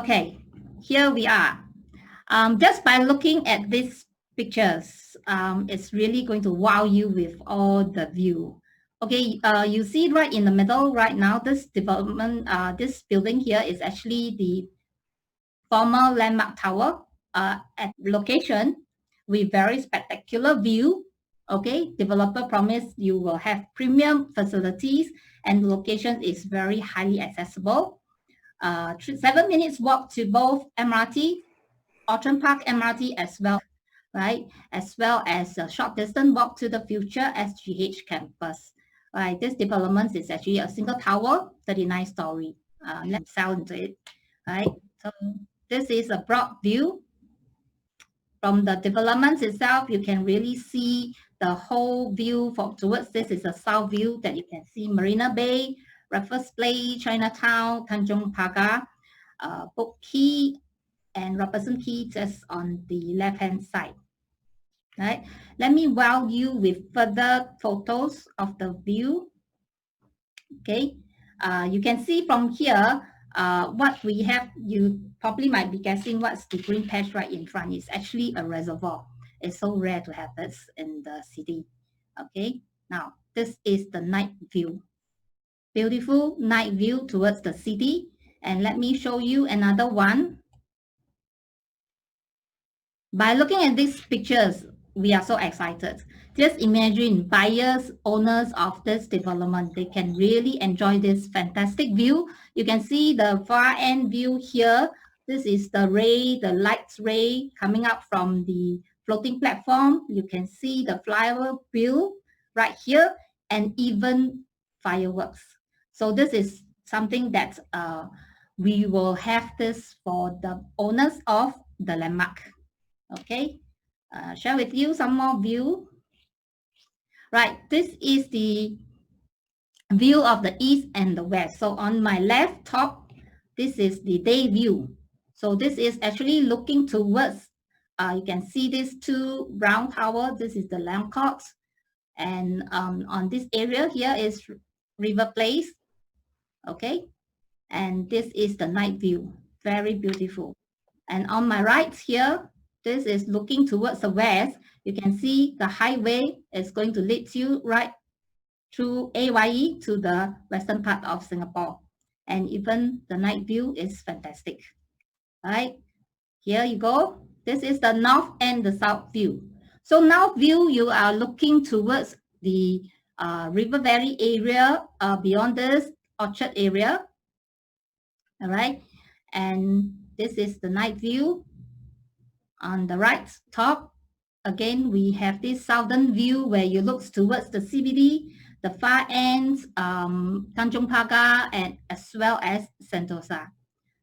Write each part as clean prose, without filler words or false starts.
Okay, here we are. Just by looking at these pictures, it's really going to wow you with all the view. Okay, you see right in the middle right now, this development, this building here is actually the former landmark tower at location with very spectacular view. Okay, developer promised you will have premium facilities and the location is very highly accessible. 7 minutes walk to both MRT, Outram Park MRT as well, right? As well as a short distance walk to the future SGH campus. Right, this development is actually a single tower, 39 story. Let's sell into it, right? So this is a broad view. From the development itself, you can really see the whole view towards this is a south view that you can see Marina Bay, Raffles Place, Chinatown, Tanjong Pagar, Boat Quay, and Robertson Quay just on the left-hand side. Right? Let me wow you with further photos of the view. Okay, you can see from here what we have. You probably might be guessing what's the green patch right in front. It's actually a reservoir. It's so rare to have this in the city. Okay, now this is the night view. Beautiful night view towards the city. And let me show you another one. By looking at these pictures, we are so excited. Just imagine buyers, owners of this development, they can really enjoy this fantastic view. You can see the far end view here. This is the ray, the light ray coming up from the floating platform. You can see the flyover bill right here and even fireworks. So this is something that we will have this for the owners of the landmark. Okay, share with you some more view. Right, this is the view of the east and the west. So on my left top, this is the day view. So this is actually looking towards, you can see these two brown towers. This is the Lamb Court. And on this area here is River Place. Okay, and this is the night view. Very beautiful. And on my right here, this is looking towards the west. You can see the highway is going to lead you right through AYE to the western part of Singapore. And even the night view is fantastic. Right, here you go. This is the north and the south view. So north view, you are looking towards the River Valley area, beyond this Orchard area. All right, and this is the night view. On the right top, again, we have this southern view where you look towards the CBD, the far ends, Tanjong Pagar, and as well as Sentosa.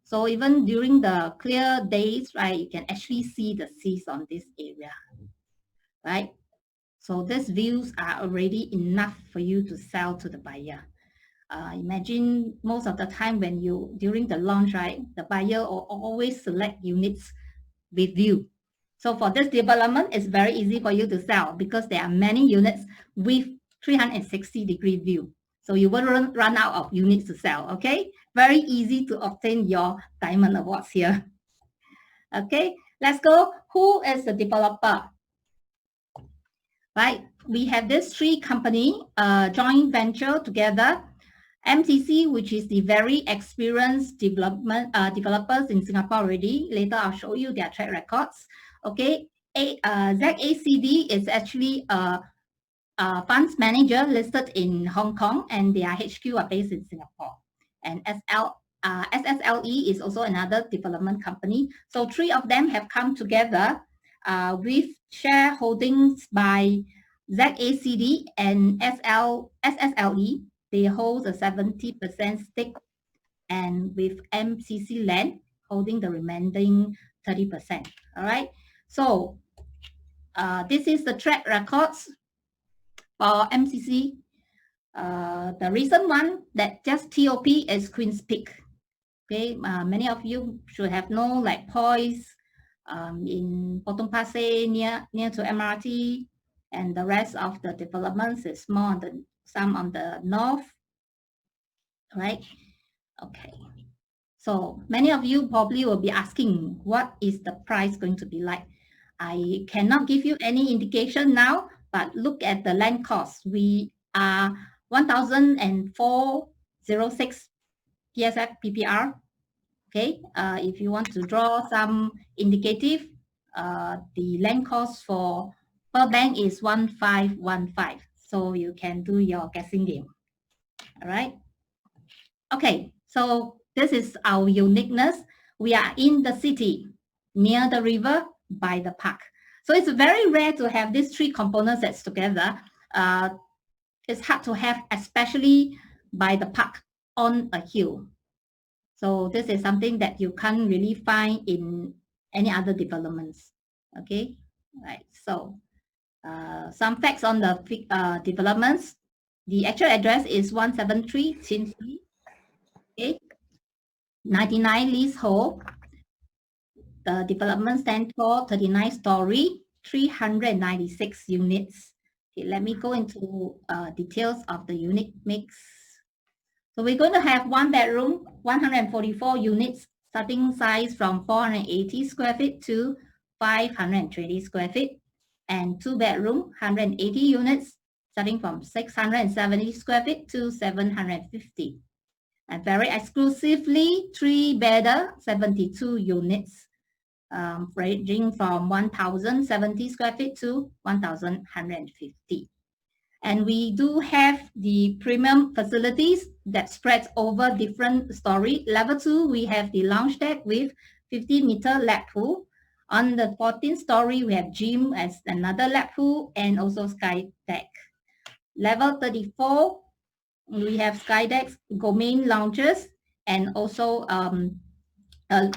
So even during the clear days, right, you can actually see the seas on this area, right? So these views are already enough for you to sell to the buyer. Imagine most of the time when you, during the launch, right, the buyer will always select units with view. So for this development, it's very easy for you to sell because there are many units with 360-degree view. So you won't run out of units to sell, okay? Very easy to obtain your Diamond Awards here. Okay, let's go. Who is the developer? Right, we have this three company, joint venture together. MCC, which is the very experienced developers in Singapore already. Later, I'll show you their track records. Okay, ZACD is actually a funds manager listed in Hong Kong, and their HQ are based in Singapore. And SSLE is also another development company. So three of them have come together with shareholdings by ZACD and SSLE. They hold a 70% stake, and with MCC Land holding the remaining 30%. All right. So this is the track records for MCC. The recent one that just TOP is Queen's Peak. Okay, many of you should have known like Poise in Potong Pasir near to MRT, and the rest of the developments is more on the some on the north, right? Okay, So many of you probably will be asking, what is the price going to be like? I cannot give you any indication now, but look at the land cost. We are 1,406 PSF PPR. Okay, if you want to draw some indicative, the land cost for per bank is 1,515. So you can do your guessing game. All right. Okay, so this is our uniqueness. We are in the city, near the river, by the park. So it's very rare to have these three components that's together. It's hard to have, especially by the park on a hill. So this is something that you can't really find in any other developments. Okay, right. So some facts on the developments. The actual address is 173 Chin Street. Okay, 99 leasehold. The development stands for 39 story, 396 units. Okay, let me go into details of the unit mix. So we're going to have one bedroom, 144 units, starting size from 480 square feet to 520 square feet, and two bedroom, 180 units, starting from 670 square feet to 750. And very exclusively, three-bedder, 72 units, ranging from 1,070 square feet to 1,150. And we do have the premium facilities that spreads over different story. Level 2, we have the lounge deck with 50-meter lap pool. On the 14th story, we have gym as another lap pool and also sky deck. Level 34, we have sky decks, gourmet lounges, and also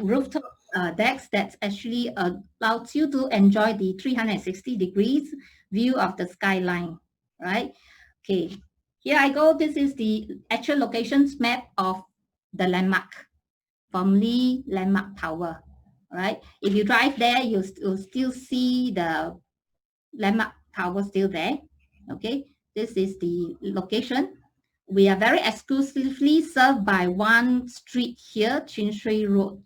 rooftop decks that actually allows you to enjoy the 360 degrees view of the skyline, right? Okay, here I go. This is the actual locations map of the landmark, formerly Landmark Tower, right? If you drive there, you'll still see the Landmark Tower still there, okay? This is the location. We are very exclusively served by one street here, Chin Shui Road,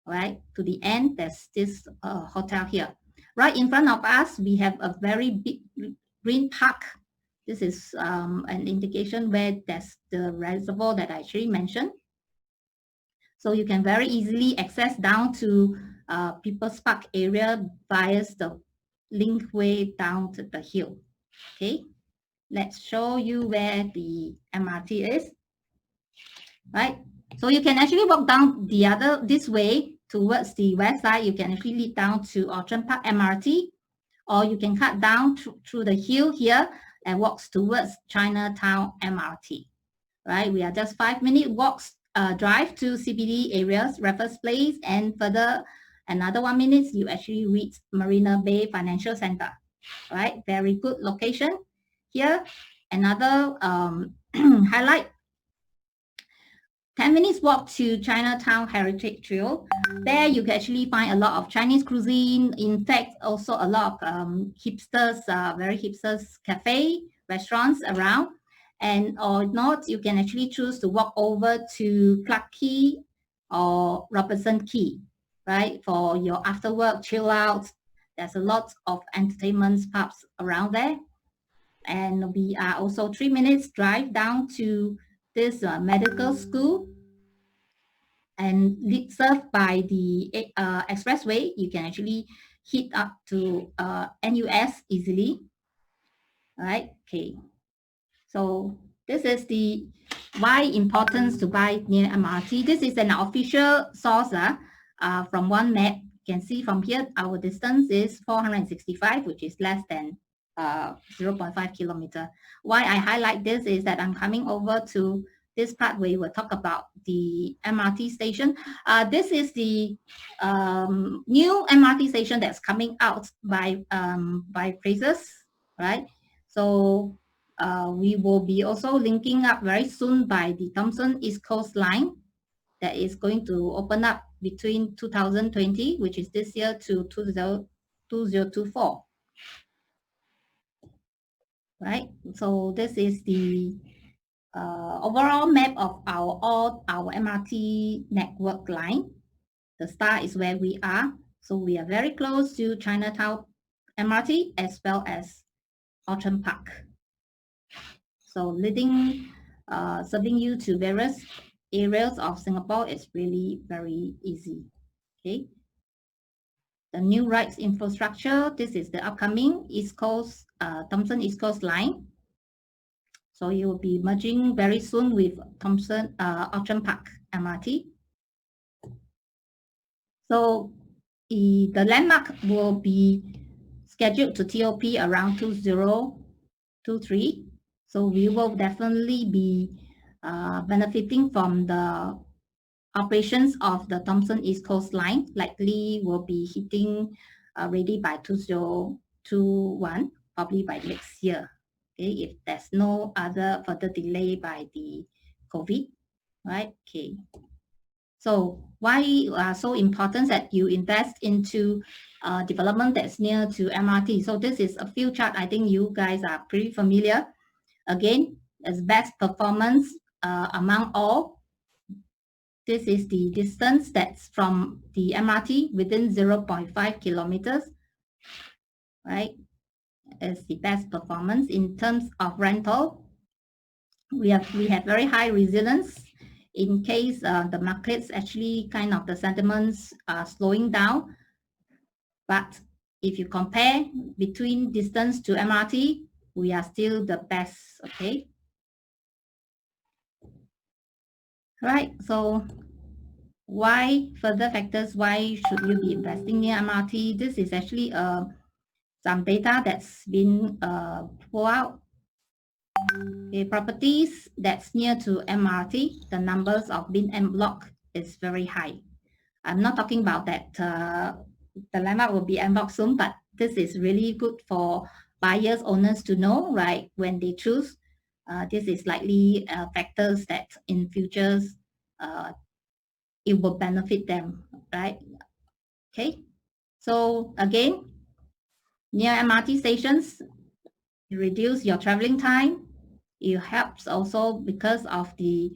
right? To the end, there's this hotel here. Right in front of us, we have a very big green park. This is an indication where there's the reservoir that I actually mentioned. So you can very easily access down to People's Park area via the linkway down to the hill. Okay, let's show you where the MRT is. Right, so you can actually walk down this way towards the west side. You can actually lead down to Outram Park MRT, or you can cut down through the hill here and walks towards Chinatown MRT. Right, we are just 5-minute walks drive to CBD areas, Raffles Place, and further another 1 minute, you actually reach Marina Bay Financial Center. Right, very good location. Here, another highlight. 10 minutes walk to Chinatown Heritage Trail. There you can actually find a lot of Chinese cuisine. In fact, also a lot of hipsters, very hipsters cafe, restaurants around. And or not, you can actually choose to walk over to Clarke Quay or Robertson Quay, right? For your after work chill out. There's a lot of entertainment pubs around there. And we are also 3 minutes drive down to this medical school, and served by the expressway. You can actually hit up to NUS easily. All right, okay. So this is the why importance to buy near MRT. This is an official source from one map. You can see from here, our distance is 465, which is less than 0.5 kilometer. Why I highlight this is that I'm coming over to this part where we will talk about the MRT station. This is the new MRT station that's coming out by Frasers, right? So we will be also linking up very soon by the Thomson East Coast Line that is going to open up between 2020, which is this year, to 2024. Right, so this is the overall map of all our MRT network line. The star is where we are. So we are very close to Chinatown MRT as well as Outram Park. So serving you to various areas of Singapore is really very easy. Okay. The new rights infrastructure, this is the upcoming East Coast, Thomson East Coast line. So you will be merging very soon with Outram Park MRT. So the landmark will be scheduled to TOP around 2023. So we will definitely be benefiting from the operations of the Thomson East Coast line. Likely will be hitting ready by 2021, probably by next year. Okay, if there's no other further delay by the COVID, right? Okay. So why so important that you invest into development that's near to MRT? So this is a few chart. I think you guys are pretty familiar. Again, as best performance among all. This is the distance that's from the MRT within 0.5 kilometers, right? As the best performance in terms of rental. We have very high resilience in case the markets actually kind of the sentiments are slowing down. But if you compare between distance to MRT, we are still the best, okay? Right, so why further factors, why should you be investing near MRT? This is actually some data that's been pulled out. Okay, properties that's near to MRT, the numbers of bin en bloc is very high. I'm not talking about that the landmark will be en bloc soon, but this is really good for buyers, owners to know, right? When they choose, this is likely factors that in futures it will benefit them, right? Okay, so again, near MRT stations, you reduce your traveling time. It helps also because of the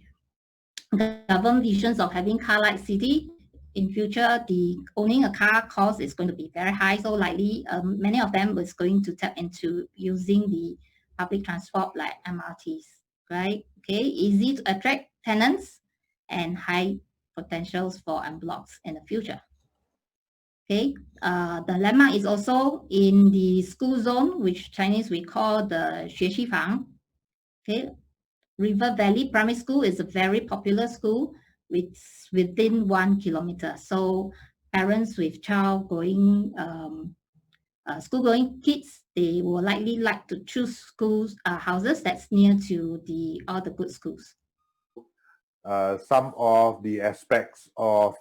government visions of having car-like city. In future, the owning a car cost is going to be very high, so likely many of them is going to tap into using the public transport like MRTs, right? Okay, easy to attract tenants and high potentials for en blocs in the future. Okay, the landmark is also in the school zone, which Chinese we call the 学区房. Okay, River Valley Primary School is a very popular school within 1 kilometer. So parents with child going, school-going kids, they will likely like to choose schools, houses that's near to all the good schools. Some of the aspects of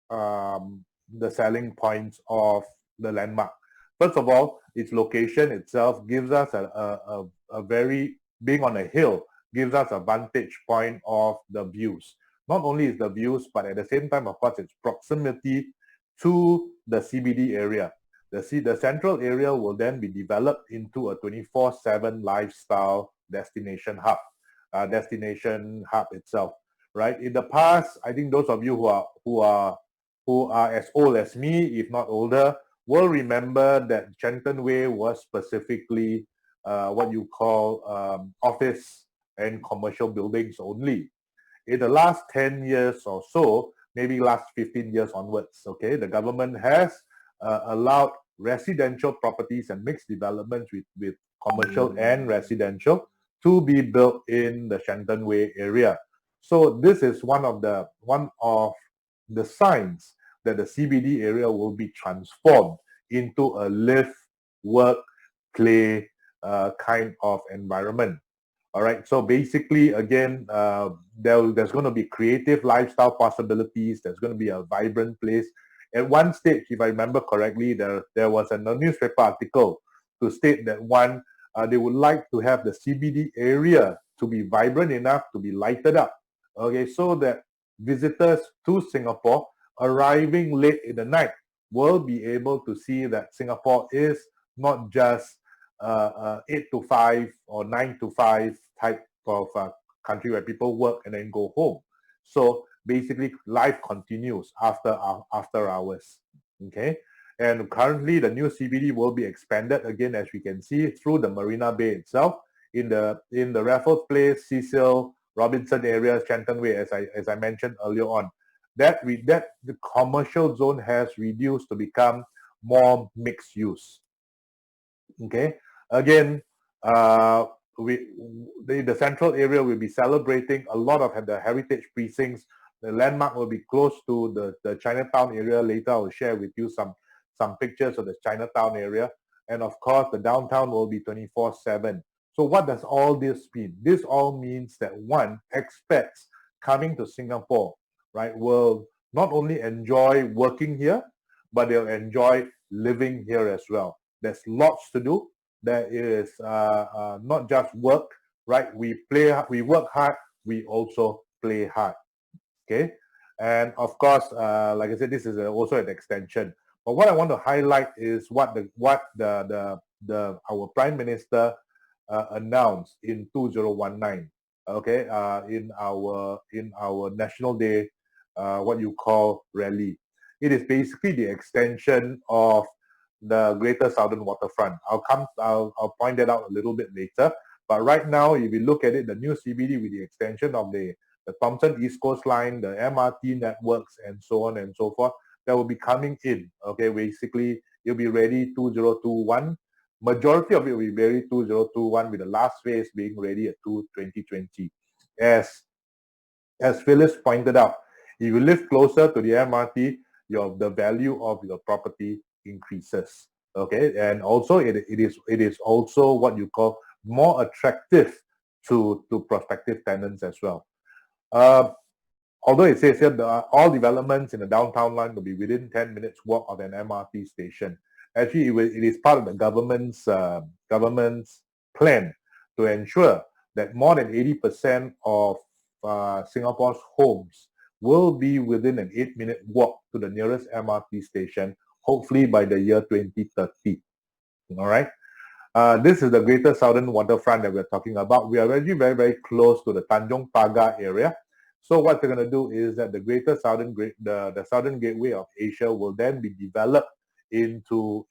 the selling points of the landmark. First of all, its location itself gives us a very, being on a hill, gives us a vantage point of the views. Not only is the views, but at the same time, of course, its proximity to the CBD area. The central area will then be developed into a 24/7 lifestyle destination hub itself. Right, in the past, I think those of you who are as old as me, if not older, will remember that Shenton Way was specifically what you call office and commercial buildings only. In the last 10 years or so, maybe last 15 years onwards, okay, the government has allowed residential properties and mixed developments with commercial and residential to be built in the Shenton Way area. So this is one of the signs that the CBD area will be transformed into a live, work, play kind of environment. All right. So basically, again, there's going to be creative lifestyle possibilities. There's going to be a vibrant place. At one stage, if I remember correctly, there was a newspaper article to state that they would like to have the CBD area to be vibrant enough to be lighted up. Okay, so that visitors to Singapore arriving late in the night will be able to see that Singapore is not just 8 to 5 or 9 to 5 type of country where people work and then go home. So basically, life continues after hours. Okay, and currently the new CBD will be expanded again, as we can see, through the Marina Bay itself, in the Raffles Place, Cecil, Robinson areas, Shenton Way, as I mentioned earlier on. That the commercial zone has reduced to become more mixed use. Okay, again, the central area will be celebrating a lot of the heritage precincts. The landmark will be close to the Chinatown area. Later, I will share with you some pictures of the Chinatown area. And of course, the downtown will be 24/7. So what does all this mean? This all means that one, expats coming to Singapore, right, will not only enjoy working here, but they'll enjoy living here as well. There's lots to do. There is not just work, right? We work hard, we also play hard. Okay, and of course, like I said, this is also an extension. But what I want to highlight is what our Prime Minister announced in 2019. Okay, in our National Day, what you call rally. It is basically the extension of the Greater Southern Waterfront. I'll point that out a little bit later. But right now, if you look at it, the new CBD with the extension of the Thomson East Coast Line, the MRT networks, and so on and so forth, that will be coming in. Okay, basically, it'll be ready 2021. Majority of it will be ready 2021, with the last phase being ready at 2020. As Phyllis pointed out, if you live closer to the MRT, the value of your property increases. Okay, and also it is also what you call more attractive to prospective tenants as well. Although it says here all developments in the downtown line will be within 10 minutes walk of an MRT station. Actually, it is part of the government's plan to ensure that more than 80% of Singapore's homes will be within an 8-minute walk to the nearest MRT station, hopefully by the year 2030. All right. This is the Greater Southern Waterfront that we're talking about. We are already very, very close to the Tanjong Pagar area. So what they're going to do is that the Southern Gateway of Asia will then be developed into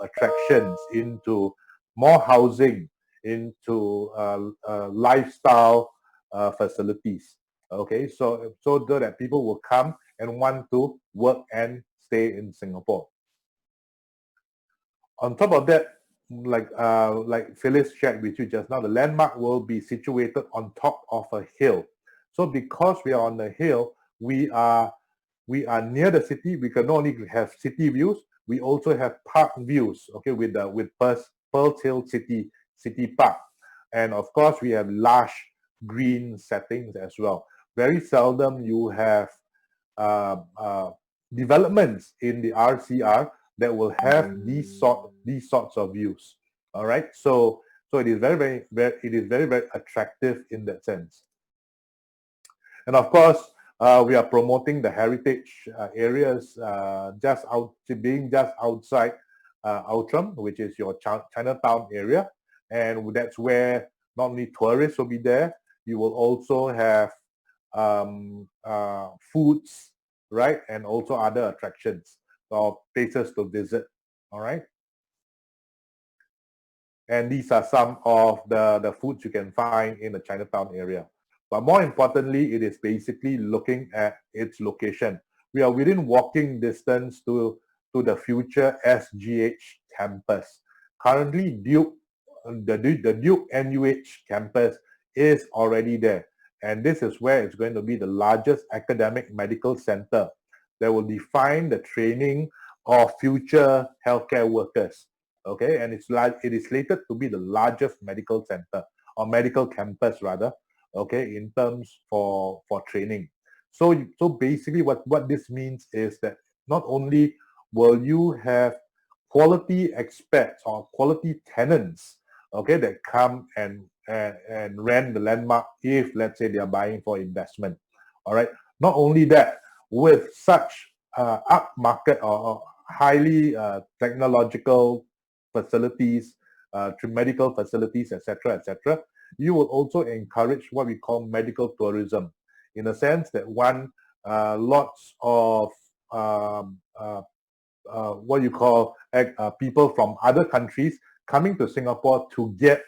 attractions, into more housing, into lifestyle facilities. Okay, so that people will come and want to work and stay in Singapore. On top of that, like Phyllis shared with you just now, the landmark will be situated on top of a hill. So because we are on the hill, we are near the city. We can not only have city views, we also have park views. Okay, with Pearl Hill City Park, and of course we have lush green settings as well. Very seldom you have developments in the RCR that will have these sorts of views. All right, so it is very attractive in that sense. And of course, we are promoting the heritage areas just outside Outram, which is your Chinatown area, and that's where not only tourists will be there. You will also have foods, right, and also other attractions or places to visit. All right, and these are some of the foods you can find in the Chinatown area. But more importantly, it is basically looking at its location. We are within walking distance to the future SGH campus. Currently, the Duke NUH campus is already there. And this is where it's going to be the largest academic medical center that will define the training of future healthcare workers. Okay, and it is slated to be the largest medical center, or medical campus rather, okay, in terms for training. So basically what this means is that not only will you have quality expats or quality tenants, okay, that come and rent the landmark if, let's say, they are buying for investment. All right, not only that, with such upmarket or highly technological facilities, medical facilities, etc., you will also encourage what we call medical tourism, in the sense that lots of what you call people from other countries coming to Singapore to get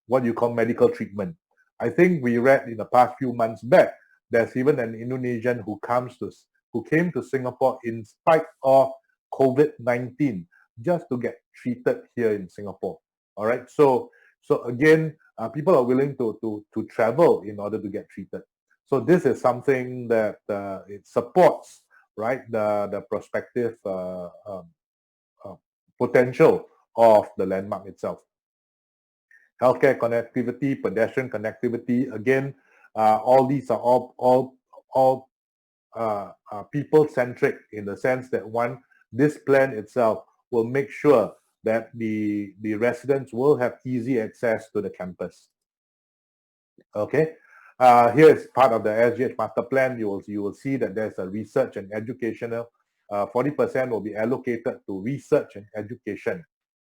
what you call medical treatment. I think we read in the past few months back, there's even an Indonesian who came to Singapore in spite of COVID-19 just to get treated here in Singapore. All right. So again, people are willing to travel in order to get treated. So this is something that it supports, right, the prospective potential of the landmark itself. Healthcare connectivity, pedestrian connectivity. Again, all these are all people-centric, in the sense that this plan itself will make sure that the residents will have easy access to the campus. Okay. Here is part of the SGH master plan. You will see that there's a research and educational. 40% will be allocated to research and education.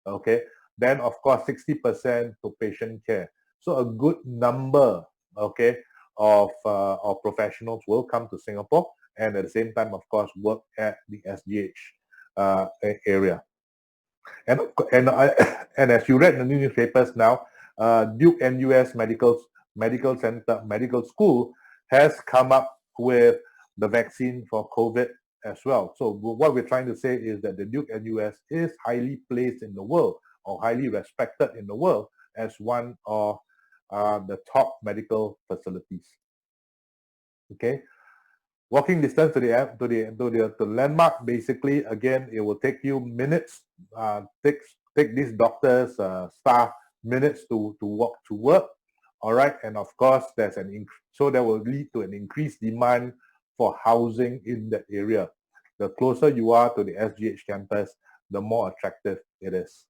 Okay. Then of course 60% to patient care. So a good number, okay, of professionals will come to Singapore, and at the same time, of course, work at the SGH area. And as you read in the newspapers now, Duke NUS Medical Center, Medical School has come up with the vaccine for COVID as well. So what we're trying to say is that the Duke NUS is highly placed in the world, or highly respected in the world, as one of the top medical facilities. Okay, walking distance to the landmark. Basically, again, it will take you minutes. Take these doctors, staff minutes to walk to work. All right, and of course, so that will lead to an increased demand for housing in that area. The closer you are to the SGH campus, the more attractive it is.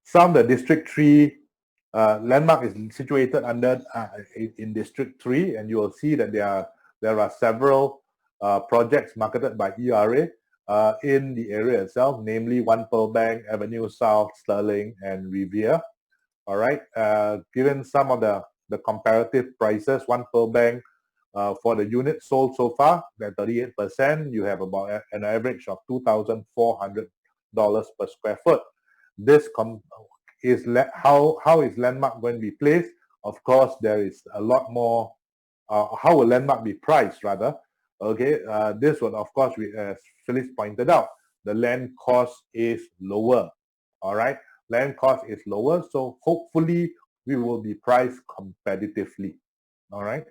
Some of the District 3 landmark is situated under in District 3, and you will see that there are several projects marketed by ERA in the area itself, namely One Pearl Bank, Avenue South, Sterling, and Riviera. All right. Given some of the comparative prices, One Pearl Bank for the units sold so far, at 38%, you have about an average of $2,400 per square foot. This is how is landmark going to be placed? Of course, there is a lot more. How will landmark be priced, rather? Okay, this one, of course, as Phyllis pointed out, the land cost is lower. All right, land cost is lower, so hopefully we will be priced competitively. All right.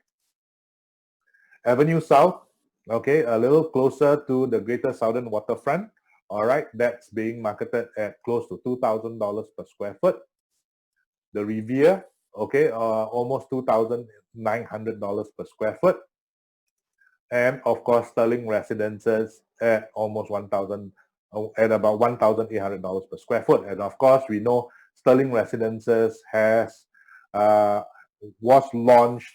Avenue South, okay, a little closer to the Greater Southern Waterfront. All right, that's being marketed at close to $2,000 per square foot. The Riviera, okay, almost $2,900 per square foot. And of course, Sterling Residences at almost at about $1,800 per square foot. And of course, we know Sterling Residences was launched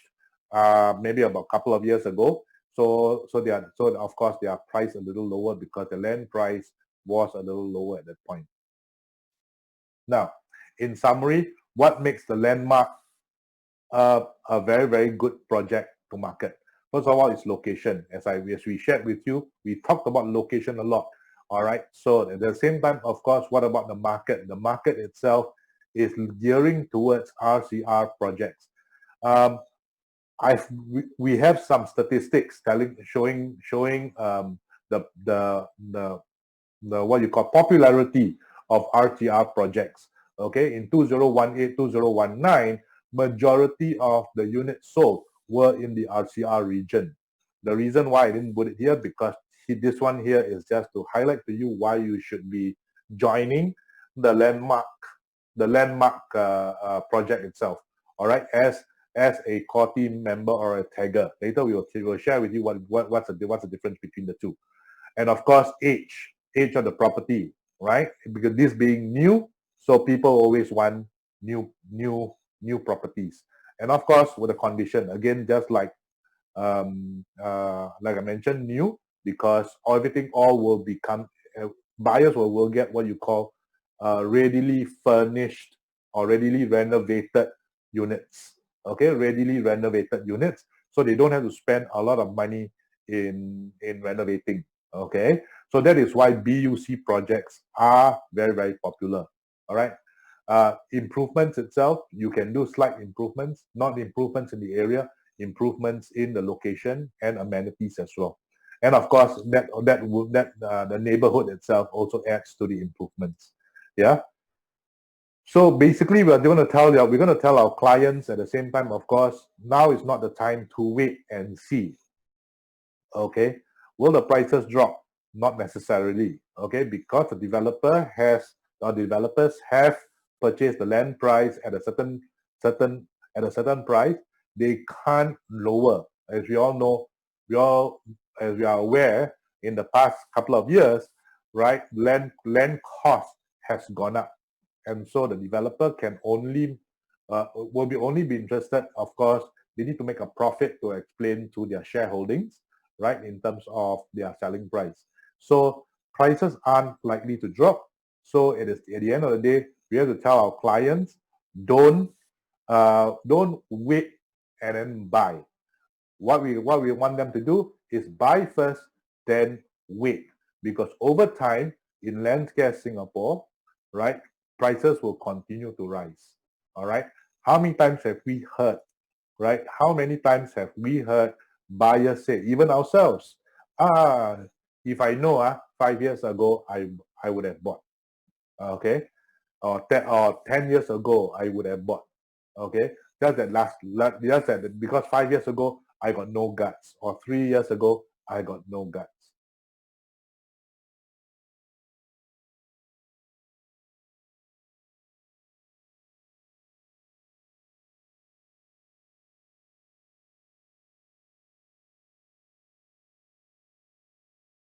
maybe about a couple of years ago. So of course they are priced a little lower because the land price was a little lower at that point. Now, in summary, what makes the landmark a very, very good project to market? First of all, it's location. As we shared with you, we talked about location a lot. All right. So at the same time, of course, what about the market? The market itself is gearing towards RCR projects. We have some statistics showing the what you call popularity of RCR projects. Okay, in 2018, 2019, majority of the units sold were in the RCR region. The reason why I didn't put it here, because this one here is just to highlight to you why you should be joining the landmark project itself. All right, as a core team member or a tagger. Later we will share with you what's the difference between the two. And of course, age of the property, right? Because this being new, so people always want new properties. And of course, with the condition, again, just like I mentioned, new, because everything all will become buyers will get what you call readily furnished or readily renovated units. Okay, readily renovated units, so they don't have to spend a lot of money in renovating. Okay, so that is why BUC projects are very, very popular. All right. Improvements itself, you can do slight improvements, not improvements in the area, improvements in the location and amenities as well. And of course, the neighborhood itself also adds to the improvements. Yeah. So basically, we're going to tell our clients at the same time, of course, now is not the time to wait and see. Okay, will the prices drop? Not necessarily. Okay, because the developers have purchased the land price at a certain price, they can't lower. As we all know, as we are aware, in the past couple of years, right, land cost has gone up, and so the developer can only only be interested. Of course, they need to make a profit to explain to their shareholdings, right, in terms of their selling price. So prices aren't likely to drop. So it is at the end of the day, we have to tell our clients, don't wait and then buy. What we want them to do is buy first, then wait. Because over time, in landscape Singapore, right, prices will continue to rise. All right. How many times have we heard, right? How many times have we heard buyers say, even ourselves, if I know 5 years ago, I would have bought. Okay. Or 10 years ago, I would have bought. Okay. Just that because 5 years ago, I got no guts. Or 3 years ago, I got no guts.